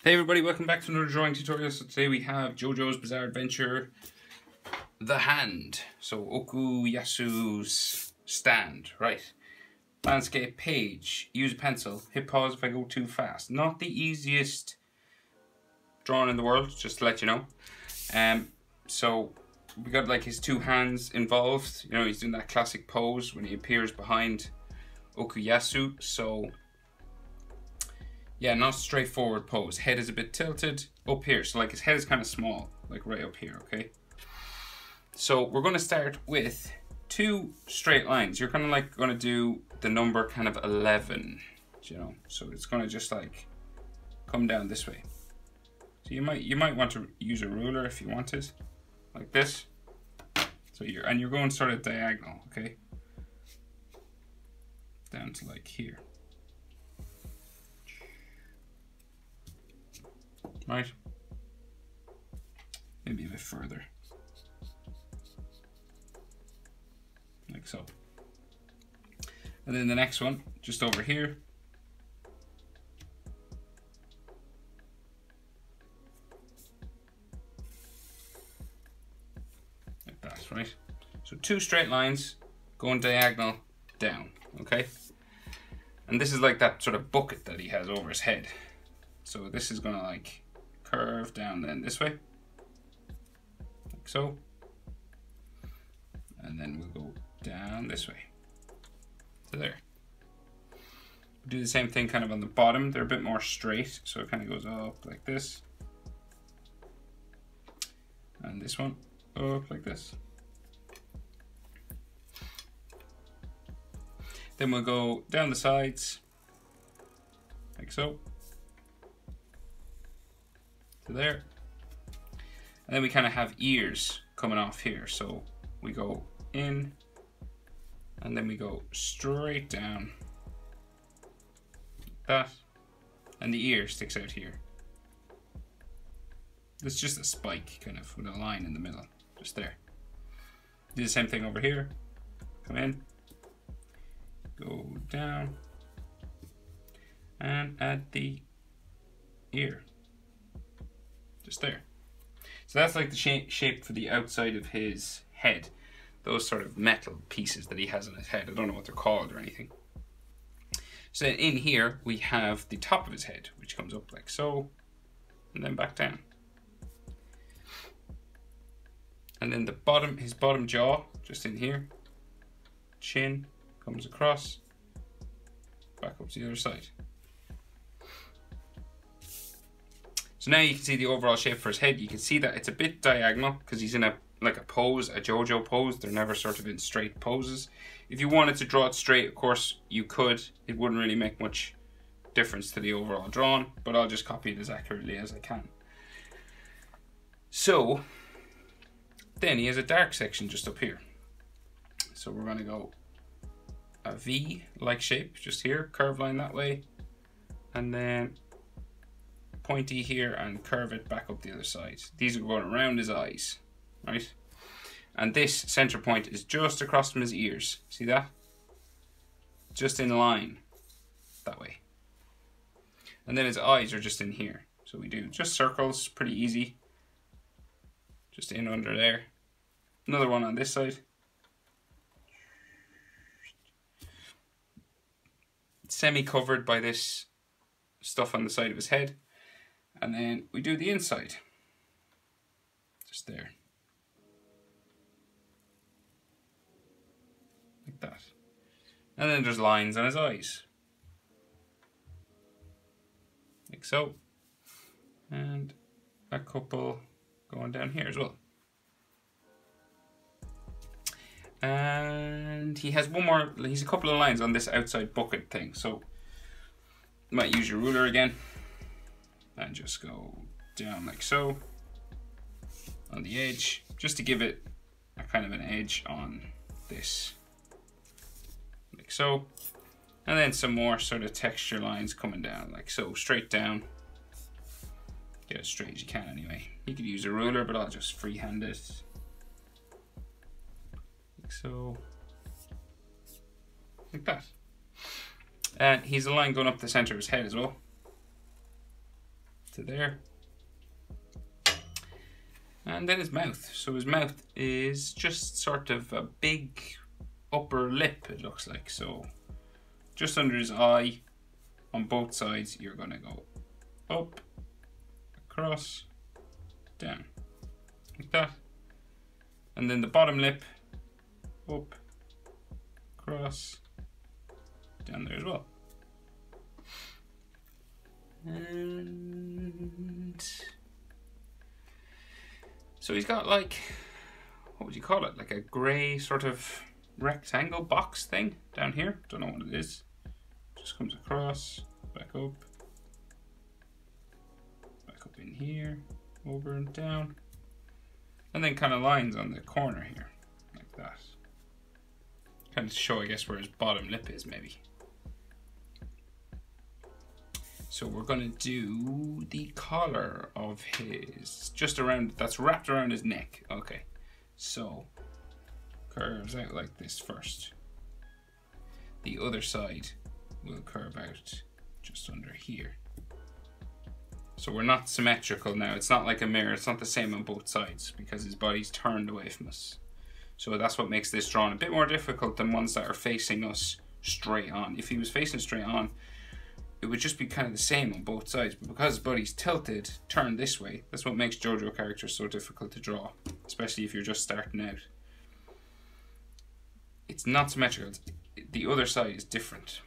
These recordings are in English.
Hey everybody, welcome back to another drawing tutorial. So today we have Jojo's Bizarre Adventure, The Hand. So Okuyasu's stand, right. Landscape page, use a pencil, hit pause if I go too fast. Not the easiest drawing in the world, just to let you know. So we got like his two hands involved. You know, he's doing that classic pose when he appears behind Okuyasu. So yeah, not straightforward pose. Head is a bit tilted up here. So like his head is kind of small, like right up here, okay? So we're gonna start with two straight lines. You're kind of like gonna do the number kind of 11, you know? So it's gonna just like come down this way. So you might want to use a ruler if you wanted, like this. So you're going sort of diagonal, okay? Down to like here. Right, maybe a bit further, like so. And then the next one, just over here. Like that, right? So two straight lines going diagonal down, okay? And this is like that sort of bucket that he has over his head. So this is gonna like curve down then this way, like so, and then we'll go down this way to there. Do the same thing kind of on the bottom. They're a bit more straight, so it kind of goes up like this, and this one up like this. Then we'll go down the sides like so, to there, and then we kind of have ears coming off here. So we go in, and then we go straight down, like that, and the ear sticks out here. It's just a spike kind of with a line in the middle, just there. Do the same thing over here. Come in, go down, and add the ear. Just there. So that's like the shape for the outside of his head. Those sort of metal pieces that he has on his head. I don't know what they're called or anything. So then in here we have the top of his head, which comes up like so, and then back down. And then the bottom, his bottom jaw, just in here. Chin comes across, back up to the other side. So now you can see the overall shape for his head. You can see that it's a bit diagonal because he's in a pose, a Jojo pose. They're never sort of in straight poses. If you wanted to draw it straight, of course, you could. It wouldn't really make much difference to the overall drawing, but I'll just copy it as accurately as I can. So then he has a dark section just up here. So we're gonna go a V-like shape just here, curve line that way, and then pointy here and curve it back up the other side. These are going around his eyes, right? And this center point is just across from his ears. See that? Just in line that way. And then his eyes are just in here. So we do just circles, pretty easy. Just in under there. Another one on this side. Semi-covered by this stuff on the side of his head. And then we do the inside, just there, like that. And then there's lines on his eyes, like so. And a couple going down here as well. And he has one more, he's a couple of lines on this outside bucket thing. So you might use your ruler again. And just go down like so on the edge, just to give it a kind of an edge on this, like so. And then some more sort of texture lines coming down like so, straight down. Get as straight as you can anyway. You could use a ruler, but I'll just freehand it, like so, like that. And he's a line going up the center of his head as well. to there. And then his mouth. So his mouth is just sort of a big upper lip, it looks like. So just under his eye, on both sides, you're going to go up, across, down, like that. And then the bottom lip, up, across, down there as well. And so he's got like, what would you call it? Like a grey sort of rectangle box thing down here. Don't know what it is. Just comes across, back up in here, over and down. And then kind of lines on the corner here, like that. Kind of to show, I guess, where his bottom lip is, maybe. So we're gonna do the collar of his, just around, that's wrapped around his neck. Okay, so curves out like this first. The other side will curve out just under here. So we're not symmetrical now. It's not like a mirror. It's not the same on both sides because his body's turned away from us. So that's what makes this drawing a bit more difficult than ones that are facing us straight on. If he was facing straight on, it would just be kind of the same on both sides. But because his body's tilted, turned this way, that's what makes Jojo characters so difficult to draw, especially if you're just starting out. It's not symmetrical. The other side is different.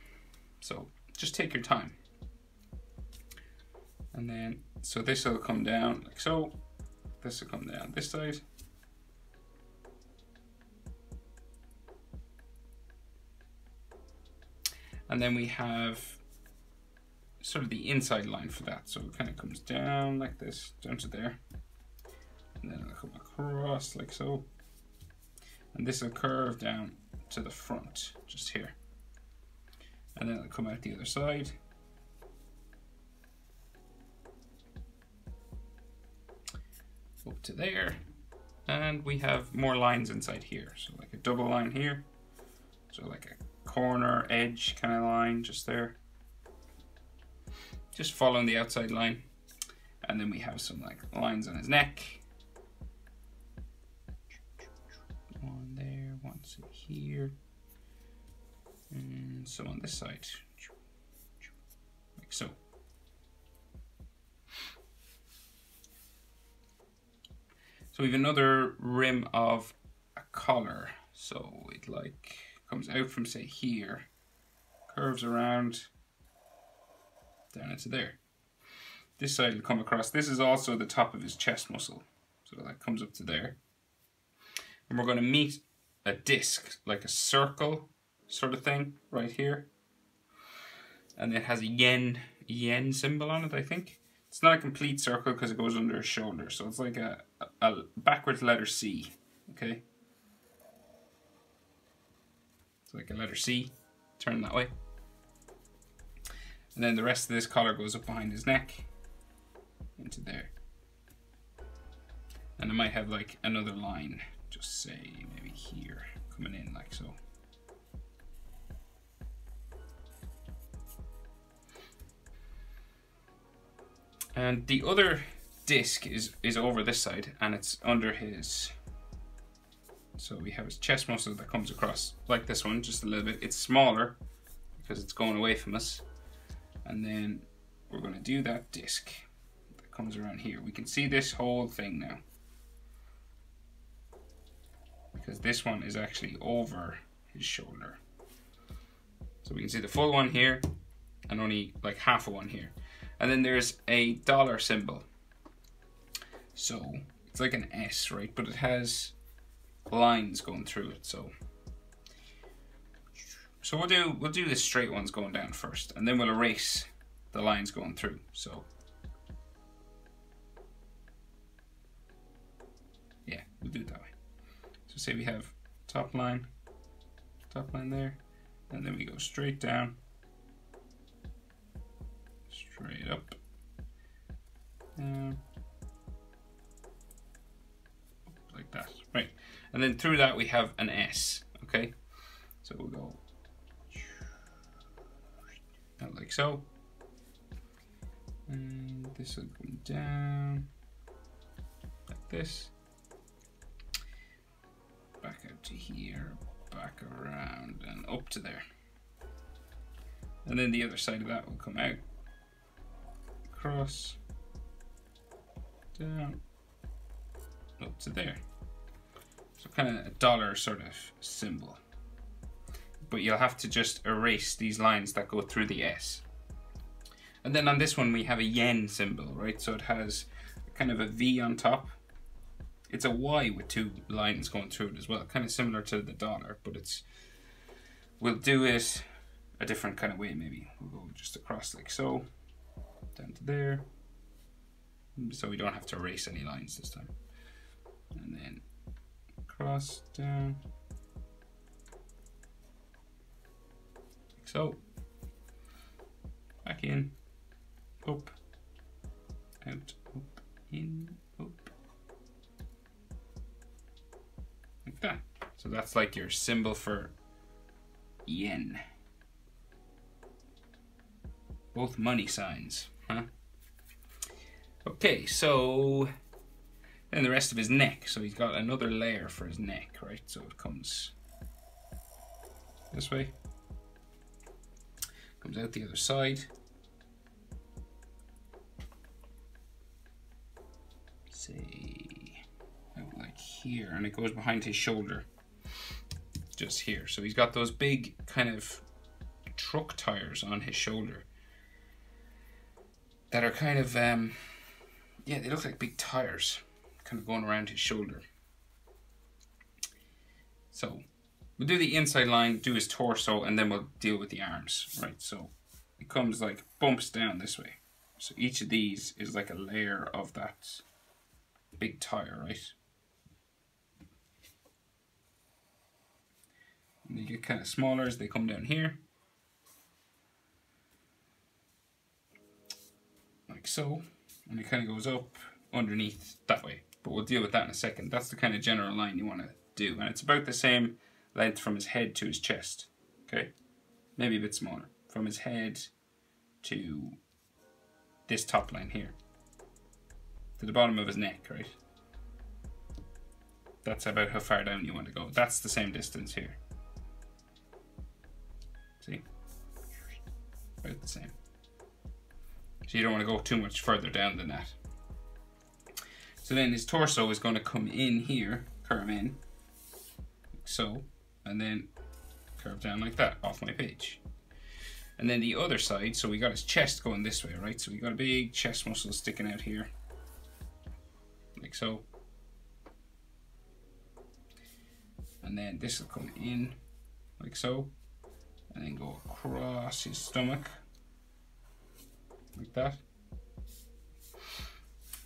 So just take your time. And then, so this will come down like so. This will come down this side. And then we have sort of the inside line for that. So it kind of comes down like this, down to there. And then it'll come across like so. And this will curve down to the front, just here. And then it'll come out the other side. Up to there. And we have more lines inside here. So like a double line here. So like a corner edge kind of line just there. Just following the outside line. And then we have some like lines on his neck. One there, one here. And some on this side. Like so. So we have another rim of a collar. So it like comes out from say here, curves around down into there. This side will come across. This is also the top of his chest muscle. So that comes up to there. And we're going to meet a disc, like a circle sort of thing right here. And it has a yen symbol on it, I think. It's not a complete circle because it goes under his shoulder. So it's like a backwards letter C, okay? It's like a letter C, turn that way. And then the rest of this collar goes up behind his neck, into there. And it might have like another line, just say maybe here, coming in like so. And the other disc is over this side and it's under his, so we have his chest muscle that comes across like this one, just a little bit. It's smaller because it's going away from us. And then we're going to do that disc that comes around here. We can see this whole thing now, because this one is actually over his shoulder. So we can see the full one here and only like half of one here. And then there's a dollar symbol. So it's like an S, right? But it has lines going through it. So we'll do the straight ones going down first, and then we'll erase the lines going through. So yeah, we'll do it that way. So say we have top line there, and then we go straight down, straight up, like that, right? And then through that we have an S, okay? So we'll go like so. And this will come down like this. Back out to here, back around and up to there. And then the other side of that will come out, across, down, up to there. So kind of a dollar sort of symbol. But you'll have to just erase these lines that go through the S. And then on this one we have a yen symbol, right? So it has kind of a V on top. It's a Y with two lines going through it as well, kind of similar to the dollar, but we'll do it a different kind of way maybe. We'll go just across like so, down to there, so we don't have to erase any lines this time. And then across, down, like so, back in, up, out, up, in, up. Like that. So that's like your symbol for yen. Both money signs, huh? Okay, so then the rest of his neck. So he's got another layer for his neck, right? So it comes this way, comes out the other side. Say out like here, and it goes behind his shoulder, just here. So he's got those big kind of truck tires on his shoulder that are kind of, yeah, they look like big tires kind of going around his shoulder. So we'll do the inside line, do his torso, and then we'll deal with the arms, right? So it comes like bumps down this way. So each of these is like a layer of that big tire, right? And they get kind of smaller as they come down here. Like so. And it kind of goes up underneath that way. But we'll deal with that in a second. That's the kind of general line you want to do. And it's about the same length from his head to his chest. Okay? Maybe a bit smaller. From his head to this top line here. To the bottom of his neck, right? That's about how far down you want to go. That's the same distance here. See? About the same. So you don't want to go too much further down than that. So then his torso is going to come in here, curve in, like so, and then curve down like that off my page. And then the other side, so we got his chest going this way, right? So we got a big chest muscle sticking out here, like so. And then this will come in, like so, and then go across his stomach, like that.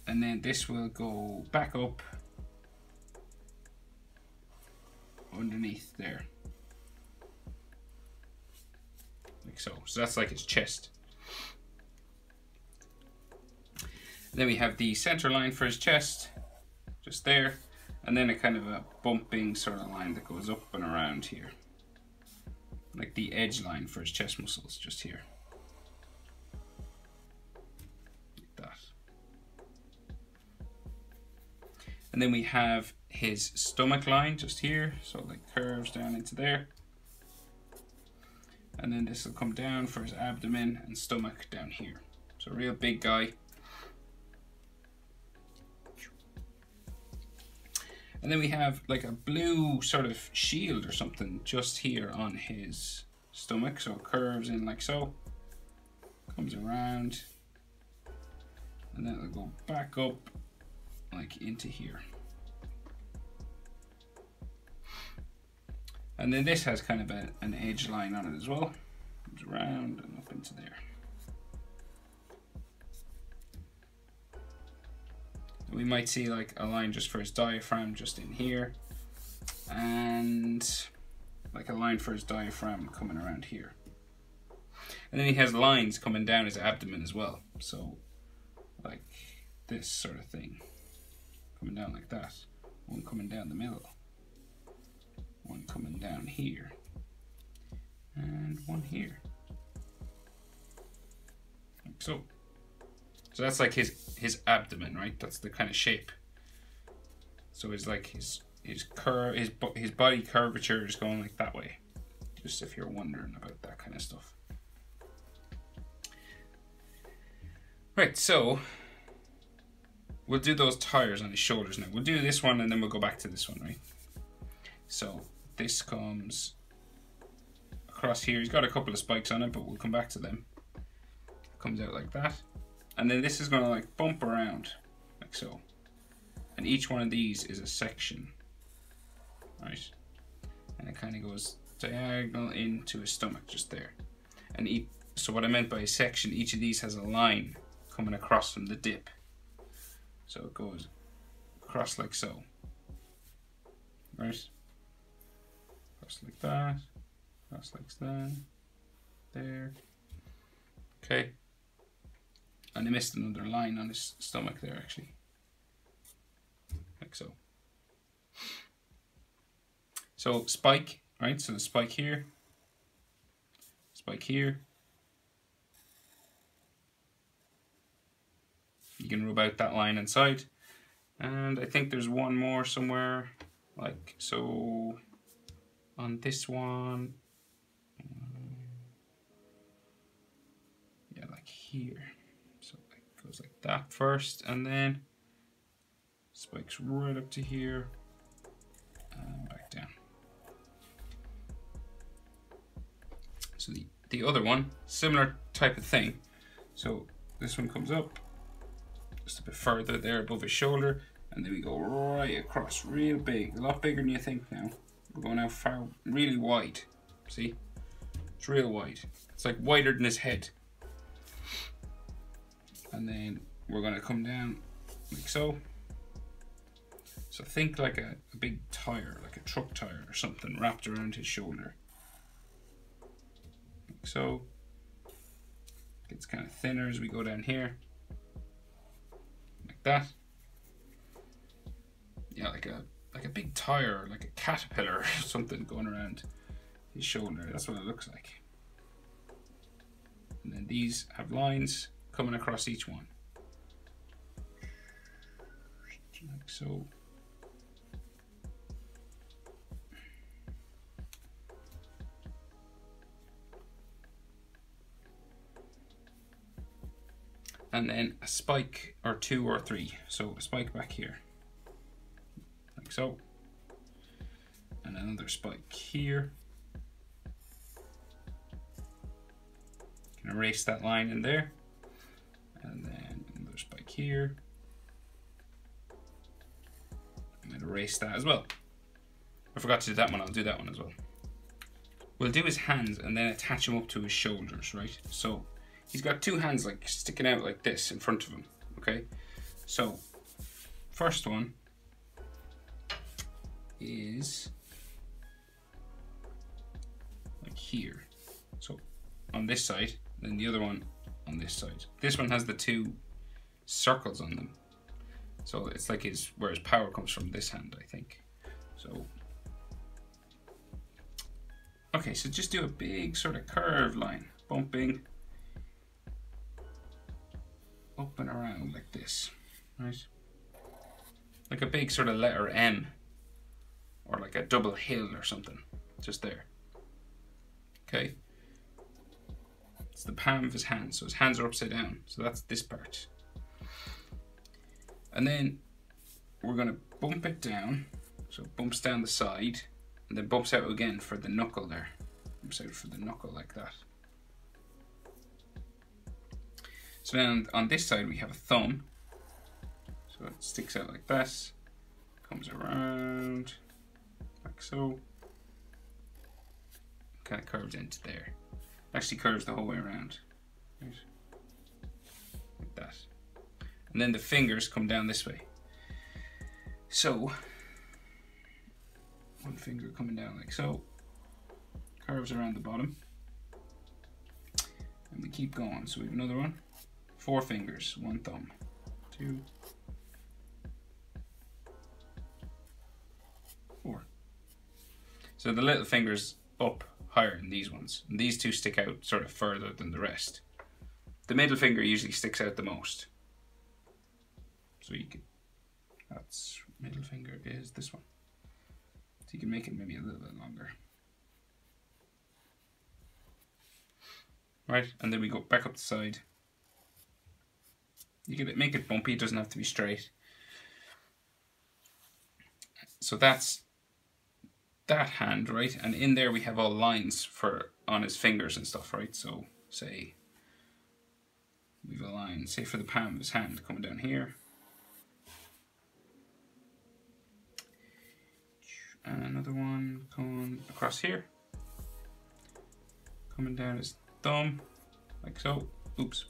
And then this will go back up underneath there, like so. So that's like his chest. And then we have the center line for his chest, just there, and then a kind of a bumping sort of line that goes up and around here, like the edge line for his chest muscles, just here. And then we have his stomach line just here, so it like curves down into there. And then this will come down for his abdomen and stomach down here. So a real big guy. And then we have like a blue sort of shield or something just here on his stomach. So it curves in like so, comes around, and then it'll go back up like into here. And then this has kind of an edge line on it as well. Comes around and up into there. And we might see like a line just for his diaphragm just in here. And like a line for his diaphragm coming around here. And then he has lines coming down his abdomen as well. So like this sort of thing. Coming down like that. One coming down the middle. One coming down here. And one here. Like so. So that's like his abdomen, right? That's the kind of shape. So it's like his body curvature is going like that way. Just if you're wondering about that kind of stuff. Right, so we'll do those tires on his shoulders now. We'll do this one and then we'll go back to this one, right? So this comes across here. He's got a couple of spikes on it, but we'll come back to them. Comes out like that. And then this is gonna like bump around, like so. And each one of these is a section, right? And it kind of goes diagonal into his stomach, just there. And so what I meant by a section, each of these has a line coming across from the dip. So it goes across like so, right? Across like that, across like that, there. Okay. And I missed another line on his stomach there, actually. Like so. So spike, right? So the spike here, spike here. You can rub out that line inside. And I think there's one more somewhere, like so on this one. Yeah, like here. So it goes like that first, and then spikes right up to here and back down. So the other one, similar type of thing. So this one comes up just a bit further there above his shoulder, and then we go right across, real big, a lot bigger than you think now. We're going out far, really wide. See? It's real wide. It's like wider than his head. And then we're going to come down like so. So think like a big tire, like a truck tire or something wrapped around his shoulder. Like so. Gets kind of thinner as we go down here. Like that. Yeah, like a big tire, like a caterpillar or something going around his shoulder. That's what it looks like. And then these have lines coming across each one. Like so. And then a spike or two or three. So a spike back here. Like so. And another spike here. Can erase that line in there. And then another spike here. And then erase that as well. I forgot to do that one, I'll do that one as well. We'll do his hands and then attach him up to his shoulders, right? So he's got two hands like sticking out like this in front of him, okay? So first one is like here. So on this side, then the other one on this side. This one has the two circles on them. So it's like where his power comes from, this hand, I think. So, okay, so just do a big sort of curved line, bumping up and around like this, right? Like a big sort of letter M, or like a double hill or something, just there. Okay. It's the palm of his hand, so his hands are upside down, so that's this part. And then we're gonna bump it down, so it bumps down the side, and then bumps out again for the knuckle there. Bumps out for the knuckle like that. So then on this side we have a thumb, so it sticks out like that, comes around, like so, kind of curves into there. Actually curves the whole way around, right? Like that. And then the fingers come down this way. So, one finger coming down like so, curves around the bottom, and we keep going. So we have another one, 4 fingers, 1 thumb, 2, 4. So the little fingers up higher than these ones, and these two stick out sort of further than the rest. The middle finger usually sticks out the most, So you can, that's middle finger is this one. So you can make it maybe a little bit longer. Right, and then we go back up the side. You can make it bumpy, it doesn't have to be straight. So that's that hand, right? And in there we have all lines for on his fingers and stuff, right? So say we have a line, say for the palm of his hand coming down here. And another one going across here. Coming down his thumb, like so. Oops.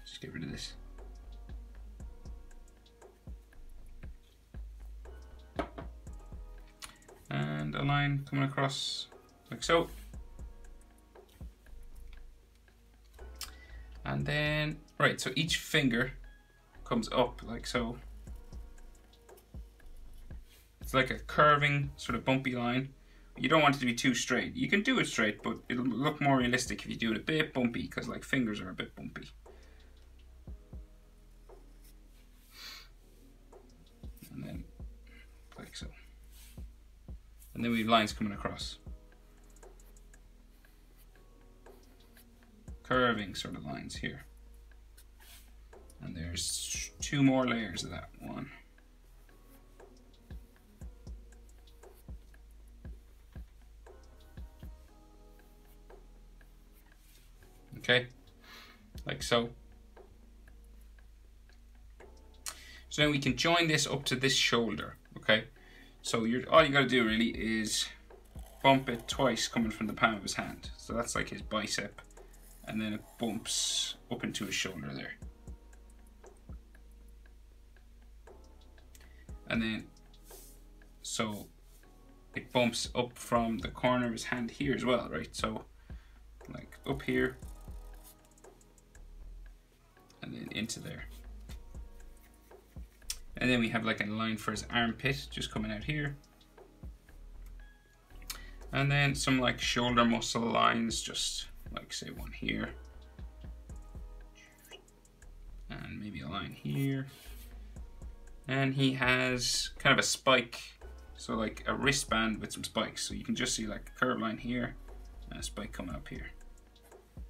Just get rid of this. And a line coming across like so. And then, right, so each finger comes up like so. It's like a curving, sort of bumpy line. You don't want it to be too straight. You can do it straight, but it'll look more realistic if you do it a bit bumpy, because like fingers are a bit bumpy. And then like so. And then we have lines coming across. Curving sort of lines here. And there's 2 more layers of that one. Okay, like so. So now we can join this up to this shoulder, okay? So all you gotta do really is bump it twice coming from the palm of his hand. So that's like his bicep, and then it bumps up into his shoulder there. And then, so it bumps up from the corner of his hand here as well, right? So like up here, and then into there. And then we have like a line for his armpit just coming out here. And then some like shoulder muscle lines, just like say one here. And maybe a line here. And he has kind of a spike, so like a wristband with some spikes. So you can just see like a curved line here and a spike coming up here.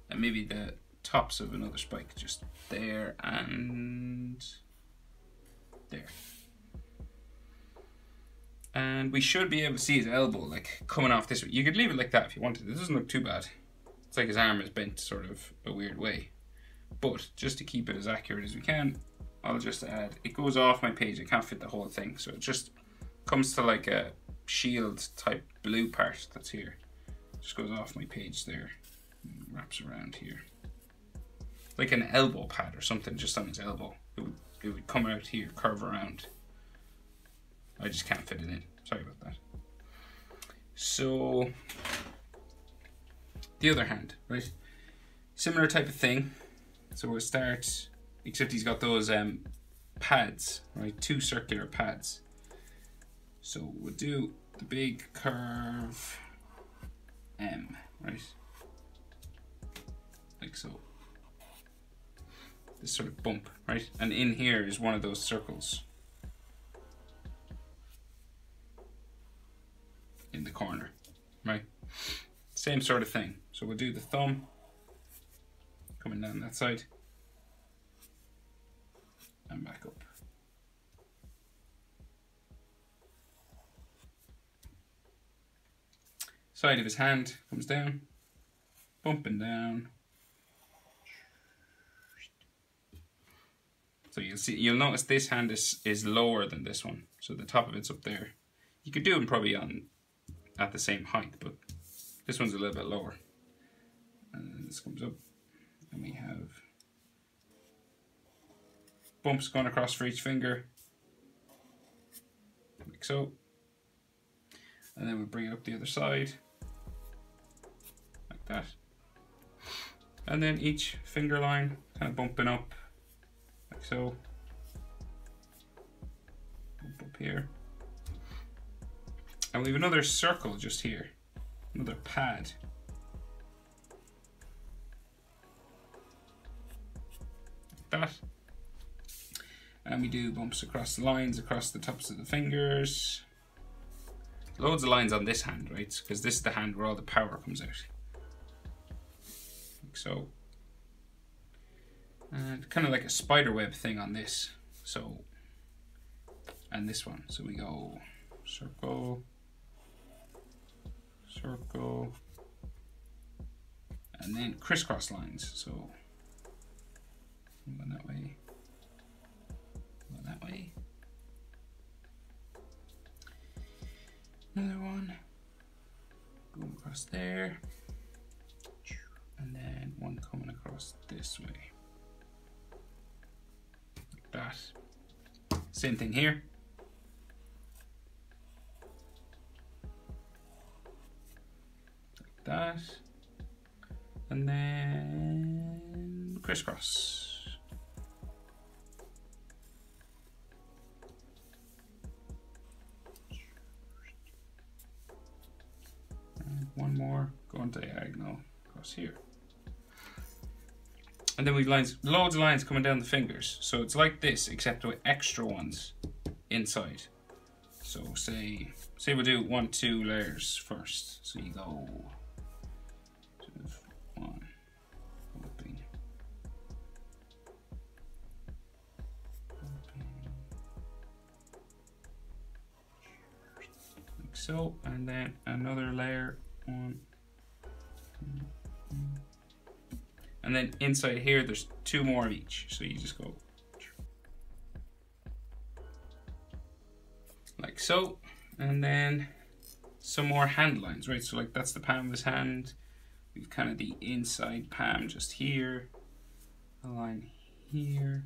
And maybe the tops of another spike just there and there. And we should be able to see his elbow like coming off this way. You could leave it like that if you wanted. It doesn't look too bad. It's like his arm is bent sort of a weird way. But just to keep it as accurate as we can, I'll just add, it goes off my page, I can't fit the whole thing. So it just comes to like a shield type blue part that's here. Just goes off my page there, and wraps around here. Like an elbow pad or something just on his elbow. It would come out here, curve around. I just can't fit it in, sorry about that. So, the other hand, right? Similar type of thing. So we'll start, except he's got those pads, right? 2 circular pads. So we'll do the big curve M, right? Like so. This sort of bump, right? And in here is one of those circles in the corner, right? Same sort of thing. So we'll do the thumb coming down that side and back up. Side of his hand comes down, bumping down. So you'll notice this hand is lower than this one. So the top of it's up there. You could do them probably at the same height, but this one's a little bit lower. And then this comes up, and we have bumps going across for each finger, like so. And then we bring it up the other side, like that. And then each finger line kind of bumping up, like so. Bump up here. And we have another circle just here, another pad. that. And we do bumps across the lines, across the tops of the fingers. Loads of lines on this hand, right? Because this is the hand where all the power comes out. Like so. And kind of like a spider web thing on this. So, and this one. So we go circle, circle, and then crisscross lines. So one that way, one that way. Another one, go across there, and then one coming across this way. Like that. Same thing here. Like that. And then crisscross. One more going diagonal across here. And then we lines, loads of lines coming down the fingers. So it's like this, except with extra ones inside. So say we'll do 1, 2 layers first. So you go one, open, like so, and then another layer. One, and then inside here there's 2 more of each, so you just go like so, and then some more hand lines, right? So like that's the palm of his hand, we've kind of the inside palm just here, a line here,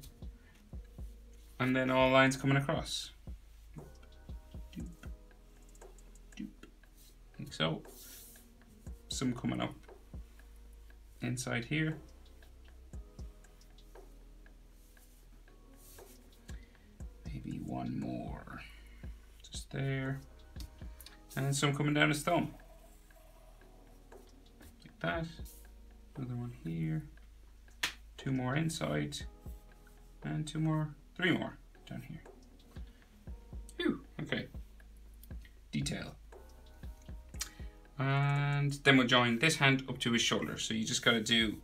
and then all lines coming across, doop, doop, like so. Some coming up inside here. Maybe one more just there. And then some coming down his thumb. Like that. Another one here. 2 more inside. And 2 more, 3 more down here. Phew, okay. Detail. And then we'll join this hand up to his shoulder. So you just got to do,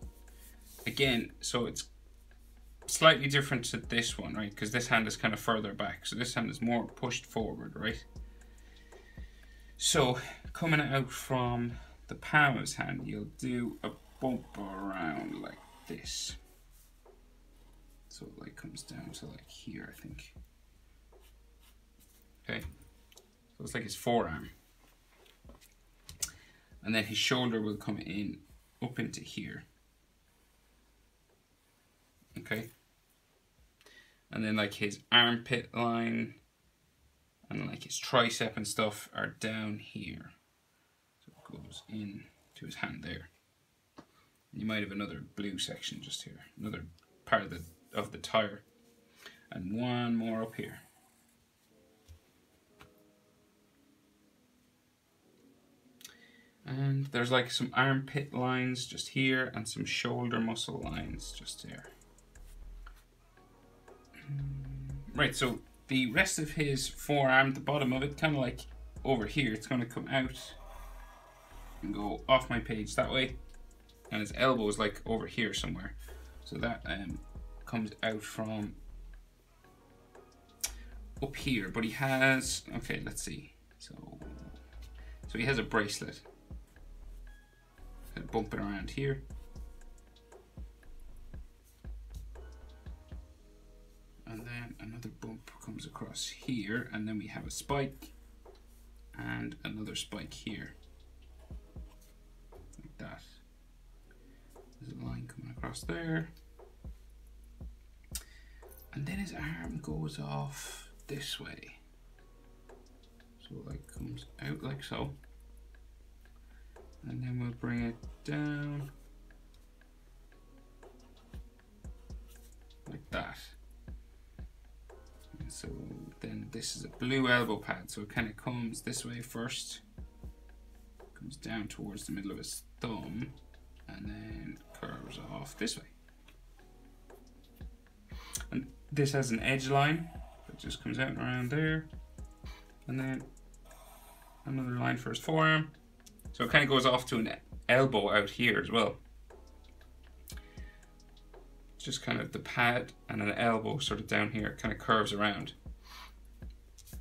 again, so it's slightly different to this one, right? Because this hand is kind of further back. So this hand is more pushed forward, right? So coming out from the palm of his hand, you'll do a bump around like this. So it like comes down to like here, I think. Okay. So it's like his forearm. And then his shoulder will come in up into here. Okay. And then like his armpit line and like his tricep and stuff are down here. So it goes in to his hand there. And you might have another blue section just here, another part of the tire. And one more up here. And there's like some armpit lines just here and some shoulder muscle lines just there. Right, so the rest of his forearm, the bottom of it, kind of like over here, it's going to come out and go off my page that way. And his elbow is like over here somewhere. So that comes out from up here. But he has, okay, let's see. So he has a bracelet. Bumping around here. And then another bump comes across here, and then we have a spike and another spike here. Like that. There's a line coming across there. And then his arm goes off this way. So it like comes out like so. And then we'll bring it down like that. And so then this is a blue elbow pad, so it kind of comes this way first, comes down towards the middle of his thumb, and then curves off this way. this has an edge line that just comes out and around there, and then another line for his forearm. So it kind of goes off to an elbow out here as well. Just kind of the pad and an elbow sort of down here, kind of curves around.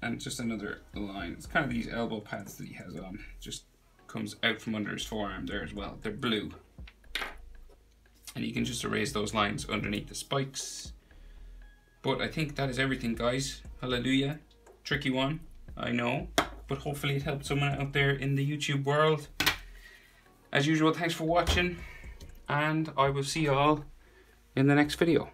And just another line. It's kind of these elbow pads that he has on. Just comes out from under his forearm there as well. They're blue. And you can just erase those lines underneath the spikes. But I think that is everything, guys. Hallelujah. Tricky one, I know. But hopefully it helped someone out there in the YouTube world. As usual, thanks for watching. And I will see you all in the next video.